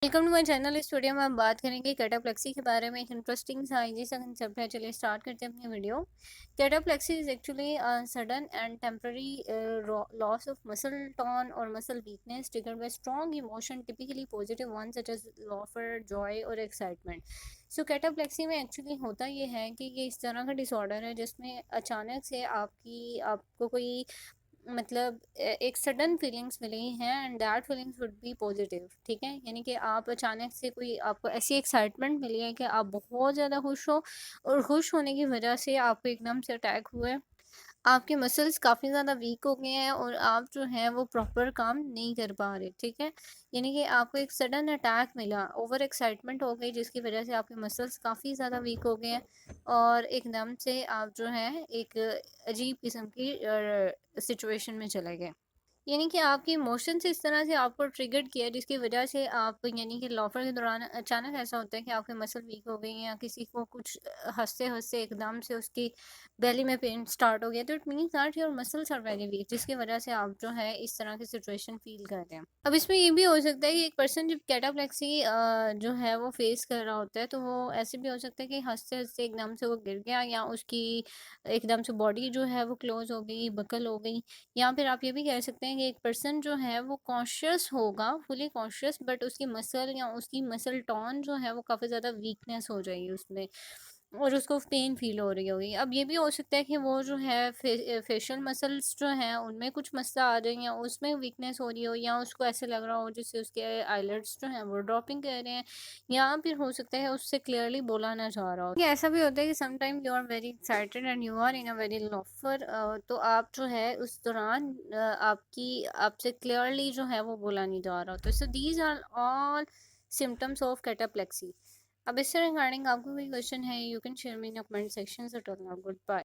Welcome to my channel. इस video में हम बात करेंगे कैटाप्लेक्सी के बारे में। एक इंटरेस्टिंग सा इजी सा कंसेप्ट है। चलिए स्टार्ट करते हैं अपनी video. Cataplexy is actually sudden and temporary loss of muscle tone और muscle weakness triggered by strong emotion, typically positive one such as laughter, joy और एक्साइटमेंट। सो कैटाप्लेक्सी में एक्चुअली होता ये है कि ये इस तरह का डिसऑर्डर है जिसमें अचानक से आपको कोई मतलब एक सडन फीलिंग्स मिली हैं and that feelings would be positive. ठीक है, यानी कि आप अचानक से कोई आपको ऐसी एक्साइटमेंट मिली है कि आप बहुत ज़्यादा खुश हो और खुश होने की वजह से आपको एकदम से अटैक हुआ है। आपके मसल्स काफ़ी ज़्यादा वीक हो गए हैं और आप जो हैं वो प्रॉपर काम नहीं कर पा रहे। ठीक है, यानी कि आपको एक सडन अटैक मिला, ओवर एक्साइटमेंट हो गई जिसकी वजह से आपके मसल्स काफ़ी ज़्यादा वीक हो गए हैं और एकदम से आप जो है एक अजीब किस्म की सिचुएशन में चले गए। यानी कि आपके इमोशंस इस तरह से आपको ट्रिगर्ड किया जिसकी वजह से आप यानी कि लॉफर के दौरान अचानक ऐसा होता है कि आपके मसल वीक हो गई हैं या किसी को कुछ हंसते हंसते एकदम से उसकी बेली में पेन स्टार्ट हो गया, तो it means that your muscles are very weak, जिसकी वजह से आप जो है इस तरह की सिचुएशन फील कर रहे हैं। अब इसमें ये भी हो सकता है कि एक पर्सन जब कैटाप्लेक्सी जो है वो फेस कर रहा होता है तो वो ऐसे भी हो सकता है कि हंसते हंसते एकदम से वो गिर गया या उसकी एकदम से बॉडी जो है वो क्लोज हो गई, बकल हो गई। या फिर आप ये भी कह सकते हैं कि एक पर्सन जो है वो कॉन्शियस होगा, फुली कॉन्शियस, बट उसकी मसल या उसकी मसल टोन जो है वो काफ़ी ज़्यादा वीकनेस हो जाएगी उसमें और उसको पेन फील हो रही होगी। अब ये भी हो सकता है कि वो जो है फेशियल मसल्स जो हैं उनमें कुछ मसला आ जाए या उसमें वीकनेस हो रही हो या उसको ऐसे लग रहा हो जैसे उसके आईलिड्स जो हैं वो ड्रॉपिंग कर रहे हैं या फिर हो सकता है उससे क्लियरली बोला ना चाह रहा हो। ये ऐसा भी होता है कि sometime you are very excited and you are in a very laughter, तो आप जो है उस दौरान आपकी आपसे क्लियरली जो है वो बोला नहीं जा रहा होता। So these are all symptoms of cataplexy. अब इससे रिगार्डिंग आपको कोई क्वेश्चन है, you can share me in comment section. So talk good bye.